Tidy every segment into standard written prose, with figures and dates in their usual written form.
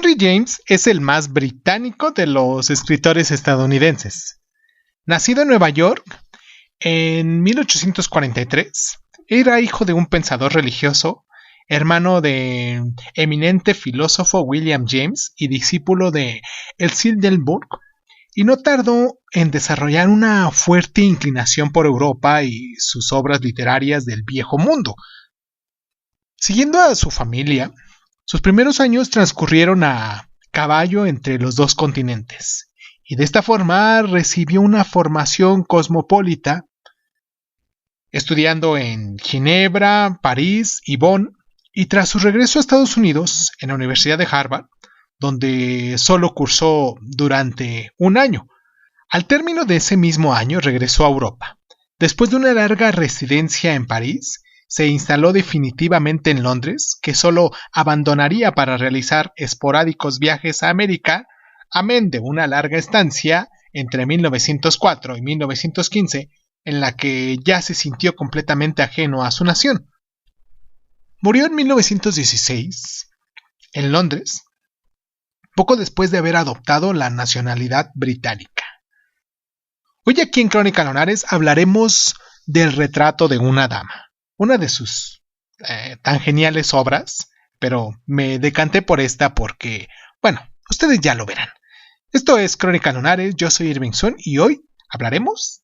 Henry James es el más británico de los escritores estadounidenses. Nacido en Nueva York en 1843, era hijo de un pensador religioso, hermano de eminente filósofo William James y discípulo de Swedenborg, y no tardó en desarrollar una fuerte inclinación por Europa y sus obras literarias del Viejo Mundo. Siguiendo a su familia, sus primeros años transcurrieron a caballo entre los dos continentes, y de esta forma recibió una formación cosmopolita, estudiando en Ginebra, París y Bonn, y tras su regreso a Estados Unidos, en la Universidad de Harvard, donde solo cursó durante un año. Al término de ese mismo año regresó a Europa. Después de una larga residencia en París, se instaló definitivamente en Londres, que solo abandonaría para realizar esporádicos viajes a América, amén de una larga estancia entre 1904 y 1915, en la que ya se sintió completamente ajeno a su nación. Murió en 1916, en Londres, poco después de haber adoptado la nacionalidad británica. Hoy aquí en Crónica Lunares hablaremos del Retrato de una dama, una de sus tan geniales obras, pero me decanté por esta porque, bueno, ustedes ya lo verán. Esto es Crónica Lunares, yo soy Irving Sun y hoy hablaremos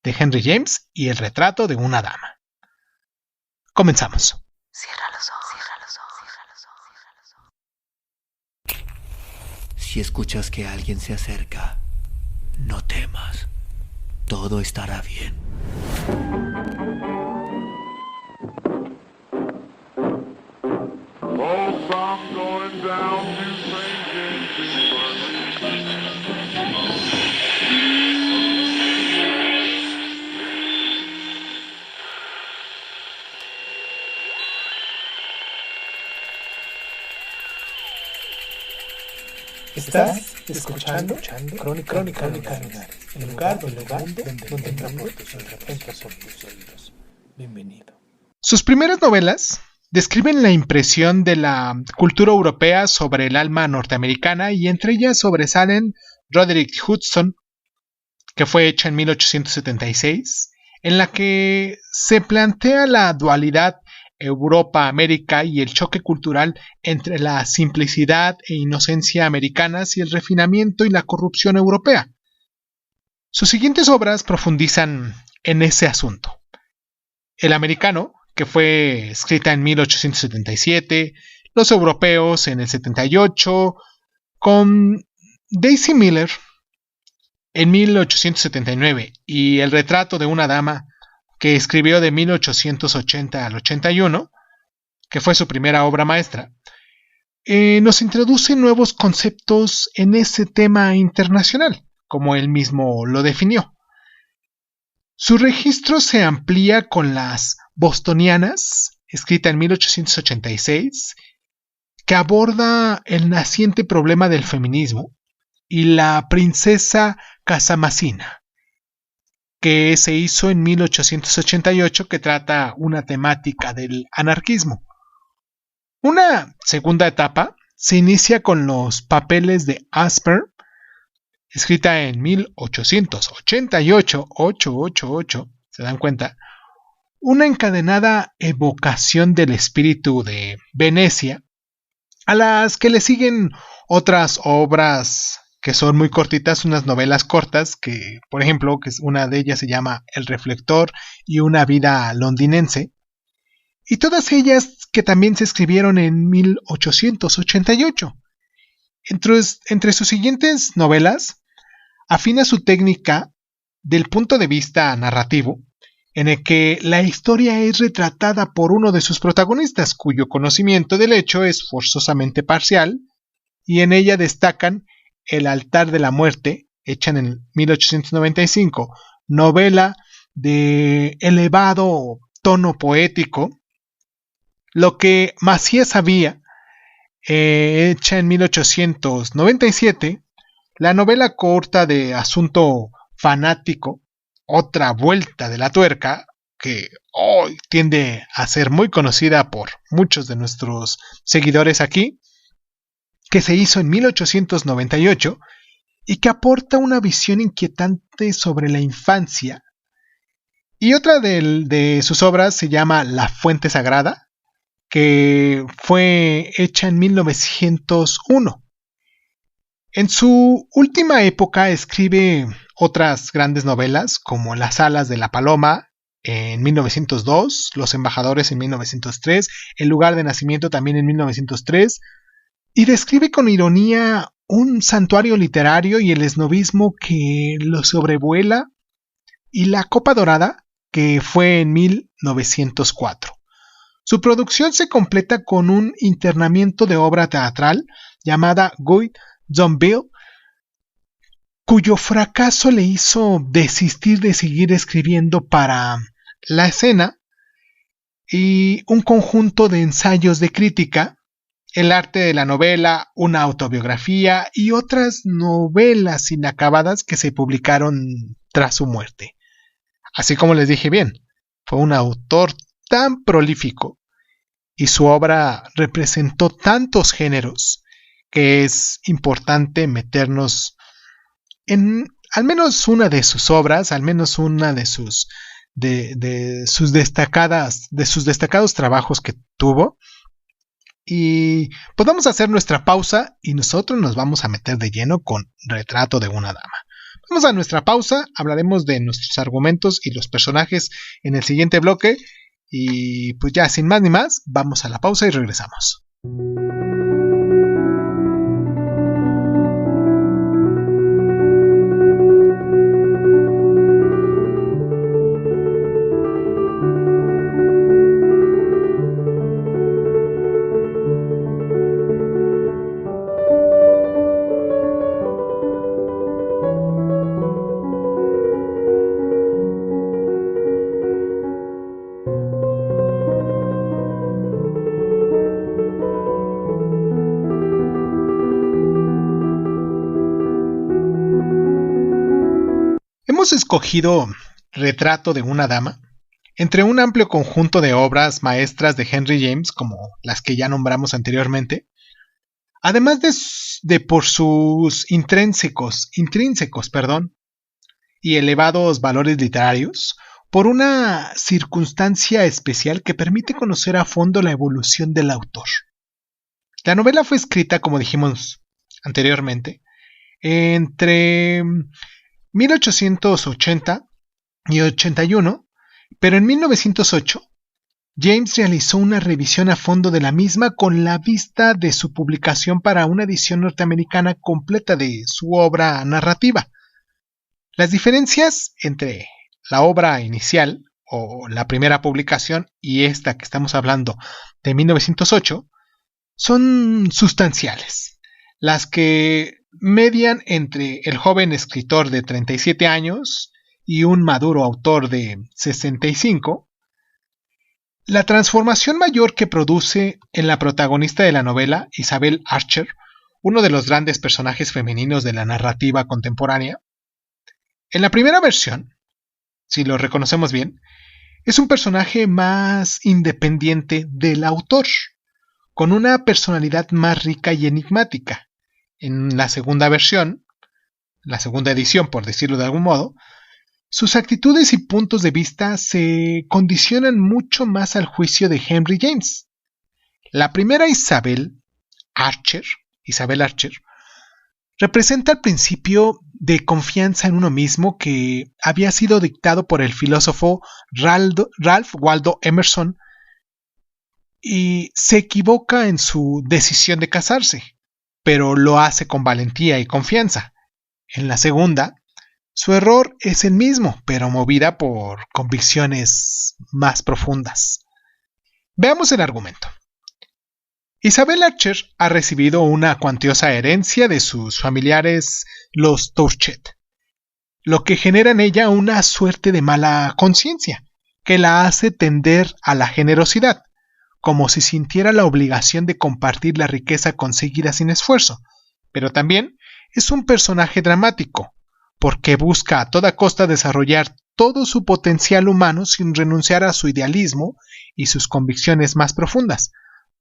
de Henry James y el Retrato de una dama. Comenzamos. Cierra los ojos, cierra los ojos, cierra los ojos, cierra los ojos. Si escuchas que alguien se acerca, no temas. Todo estará bien. Estás escuchando Crónica Lunares, el lugar donde entramos tus oídos. Bienvenido. Sus primeras novelas describen la impresión de la cultura europea sobre el alma norteamericana y entre ellas sobresalen Roderick Hudson, que fue hecha en 1876, en la que se plantea la dualidad Europa-América y el choque cultural entre la simplicidad e inocencia americanas y el refinamiento y la corrupción europea. Sus siguientes obras profundizan en ese asunto. El americano, que fue escrita en 1877, Los europeos en el 78, con Daisy Miller en 1879 y El retrato de una dama, que escribió de 1880 al 81, que fue su primera obra maestra, nos introduce nuevos conceptos en ese tema internacional, como él mismo lo definió. Su registro se amplía con Las Bostonianas, escrita en 1886, que aborda el naciente problema del feminismo, y La princesa Casamassina, que se hizo en 1888, que trata una temática del anarquismo. Una segunda etapa se inicia con Los papeles de Asper, escrita en 1888, ¿se dan cuenta? Una encadenada evocación del espíritu de Venecia, a las que le siguen otras obras que son muy cortitas, unas novelas cortas, que por ejemplo, que una de ellas se llama El reflector y Una vida londinense, y todas ellas que también se escribieron en 1888. Entre sus siguientes novelas, afina su técnica del punto de vista narrativo, en el que la historia es retratada por uno de sus protagonistas, cuyo conocimiento del hecho es forzosamente parcial, y en ella destacan El altar de la muerte, hecha en 1895, novela de elevado tono poético, Lo que Macías sabía, hecha en 1897, la novela corta de asunto fanático, Otra vuelta de la tuerca, que hoy tiende a ser muy conocida por muchos de nuestros seguidores aquí, que se hizo en 1898 y que aporta una visión inquietante sobre la infancia. Y otra de sus obras se llama La Fuente Sagrada, que fue hecha en 1901. En su última época escribe otras grandes novelas como Las alas de la paloma en 1902, Los embajadores en 1903, El lugar de nacimiento también en 1903, y describe con ironía un santuario literario y el esnovismo que lo sobrevuela, y La copa dorada, que fue en 1904. Su producción se completa con un internamiento de obra teatral llamada Guy Zombill, cuyo fracaso le hizo desistir de seguir escribiendo para la escena, y un conjunto de ensayos de crítica, El arte de la novela, una autobiografía y otras novelas inacabadas que se publicaron tras su muerte. Así como les dije bien, fue un autor tan prolífico y su obra representó tantos géneros que es importante meternos en al menos una de sus obras, al menos una de sus destacados trabajos que tuvo. Y pues vamos a hacer nuestra pausa y nosotros nos vamos a meter de lleno con Retrato de una dama. Vamos a nuestra pausa, hablaremos de nuestros argumentos y los personajes en el siguiente bloque. Y pues ya, sin más ni más, vamos a la pausa y regresamos. Hemos escogido Retrato de una dama entre un amplio conjunto de obras maestras de Henry James, como las que ya nombramos anteriormente, además de por sus intrínsecos, y elevados valores literarios, por una circunstancia especial que permite conocer a fondo la evolución del autor. La novela fue escrita, como dijimos anteriormente, entre 1880 y 81, pero en 1908 James realizó una revisión a fondo de la misma con la vista de su publicación para una edición norteamericana completa de su obra narrativa. Las diferencias entre la obra inicial o la primera publicación y esta que estamos hablando de 1908 son sustanciales, las que median entre el joven escritor de 37 años y un maduro autor de 65. La transformación mayor que produce en la protagonista de la novela, Isabel Archer, uno de los grandes personajes femeninos de la narrativa contemporánea. En la primera versión, si lo reconocemos bien, es un personaje más independiente del autor, con una personalidad más rica y enigmática. En la segunda versión, la segunda edición, por decirlo de algún modo, sus actitudes y puntos de vista se condicionan mucho más al juicio de Henry James. La primera Isabel Archer, representa el principio de confianza en uno mismo que había sido dictado por el filósofo Ralph Waldo Emerson, y se equivoca en su decisión de casarse, pero lo hace con valentía y confianza. En la segunda, su error es el mismo, pero movida por convicciones más profundas. Veamos el argumento. Isabel Archer ha recibido una cuantiosa herencia de sus familiares, los Touchet, lo que genera en ella una suerte de mala conciencia, que la hace tender a la generosidad, como si sintiera la obligación de compartir la riqueza conseguida sin esfuerzo, pero también es un personaje dramático, porque busca a toda costa desarrollar todo su potencial humano sin renunciar a su idealismo y sus convicciones más profundas,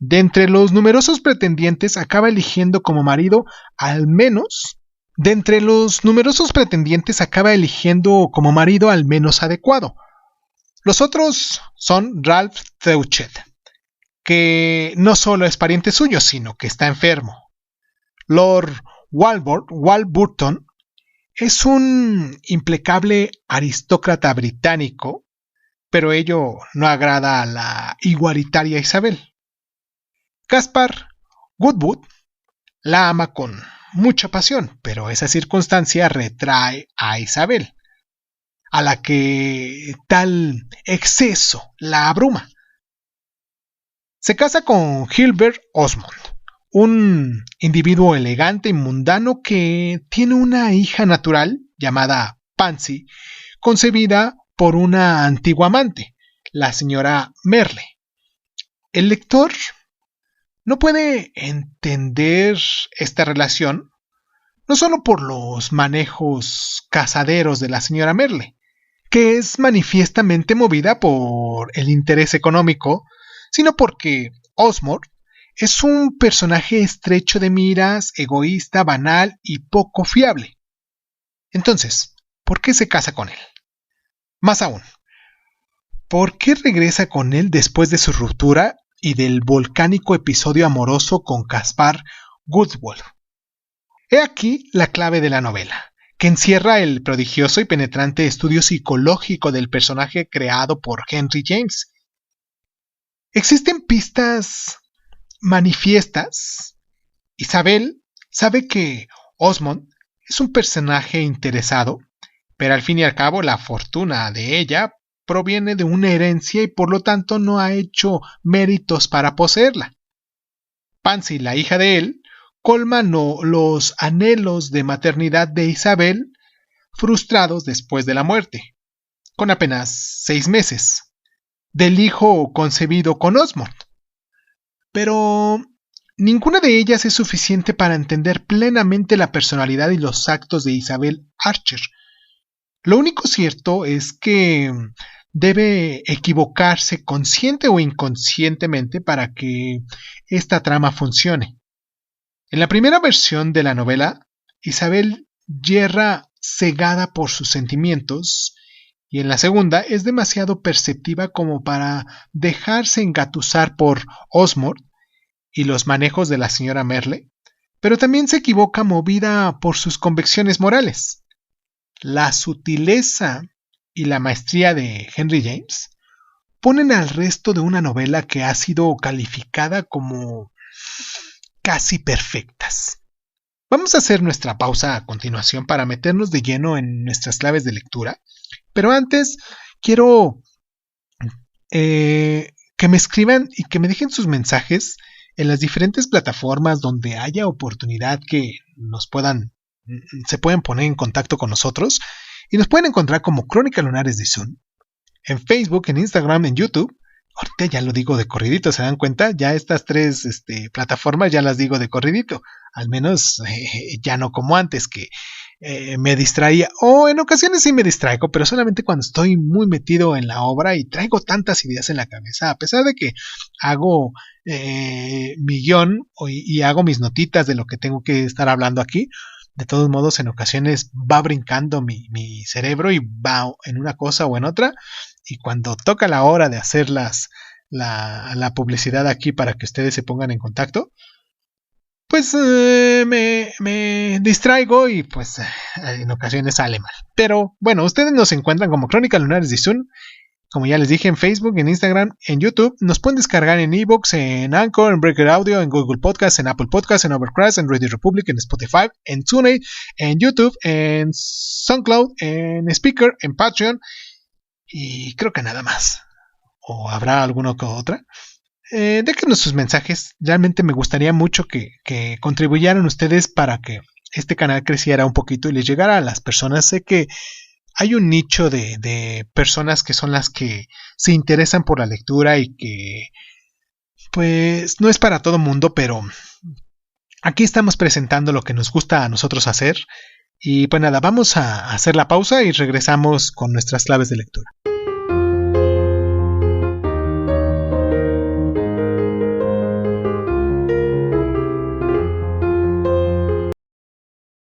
De entre los numerosos pretendientes acaba eligiendo como marido al menos adecuado. Los otros son Ralph Teuchet, que no solo es pariente suyo, sino que está enfermo. Lord Warburton es un implacable aristócrata británico, pero ello no agrada a la igualitaria Isabel. Caspar Goodwood la ama con mucha pasión, pero esa circunstancia retrae a Isabel, a la que tal exceso la abruma. Se casa con Gilbert Osmond, un individuo elegante y mundano que tiene una hija natural llamada Pansy, concebida por una antigua amante, la señora Merle. El lector no puede entender esta relación, no solo por los manejos casaderos de la señora Merle, que es manifiestamente movida por el interés económico, sino porque Osmond es un personaje estrecho de miras, egoísta, banal y poco fiable. Entonces, ¿por qué se casa con él? Más aún, ¿por qué regresa con él después de su ruptura y del volcánico episodio amoroso con Caspar Goodwood? He aquí la clave de la novela, que encierra el prodigioso y penetrante estudio psicológico del personaje creado por Henry James. Existen pistas manifiestas. Isabel sabe que Osmond es un personaje interesado, pero al fin y al cabo la fortuna de ella proviene de una herencia y por lo tanto no ha hecho méritos para poseerla. Pansy, la hija de él, colma los anhelos de maternidad de Isabel, frustrados después de la muerte, con apenas 6 meses, del hijo concebido con Osmond. Pero ninguna de ellas es suficiente para entender plenamente la personalidad y los actos de Isabel Archer. Lo único cierto es que debe equivocarse consciente o inconscientemente para que esta trama funcione. En la primera versión de la novela, Isabel yerra cegada por sus sentimientos, y en la segunda es demasiado perceptiva como para dejarse engatusar por Osmond y los manejos de la señora Merle, pero también se equivoca movida por sus convicciones morales. La sutileza y la maestría de Henry James ponen al resto de una novela que ha sido calificada como casi perfectas. Vamos a hacer nuestra pausa a continuación para meternos de lleno en nuestras claves de lectura, pero antes quiero que me escriban y que me dejen sus mensajes en las diferentes plataformas donde haya oportunidad que se pueden poner en contacto con nosotros, y nos pueden encontrar como Crónica Lunares de Zoom, en Facebook, en Instagram, en YouTube. Ahorita ya lo digo de corridito, ¿se dan cuenta? Ya estas 3 plataformas ya las digo de corridito, al menos ya no como antes que me distraía, o en ocasiones sí me distraigo, pero solamente cuando estoy muy metido en la obra y traigo tantas ideas en la cabeza, a pesar de que hago mi guión y hago mis notitas de lo que tengo que estar hablando aquí. De todos modos, en ocasiones va brincando mi cerebro y va en una cosa o en otra, y cuando toca la hora de hacer la publicidad aquí para que ustedes se pongan en contacto, pues me distraigo y pues en ocasiones sale mal. Pero bueno, ustedes nos encuentran como Crónica Lunares de Zoom, como ya les dije, en Facebook, en Instagram, en YouTube. Nos pueden descargar en iVoox, en Anchor, en Breaker Audio, en Google Podcast, en Apple Podcast, en Overcast, en Radio Republic, en Spotify, en TuneIn, en YouTube, en SoundCloud, en Speaker, en Patreon, y creo que nada más. ¿O habrá alguna que otra? Déjenos sus mensajes. Realmente me gustaría mucho que contribuyeran ustedes para que este canal creciera un poquito y les llegara a las personas. Sé que hay un nicho de personas que son las que se interesan por la lectura y que pues no es para todo mundo, pero aquí estamos presentando lo que nos gusta a nosotros hacer. Y pues nada, vamos a hacer la pausa y regresamos con nuestras claves de lectura.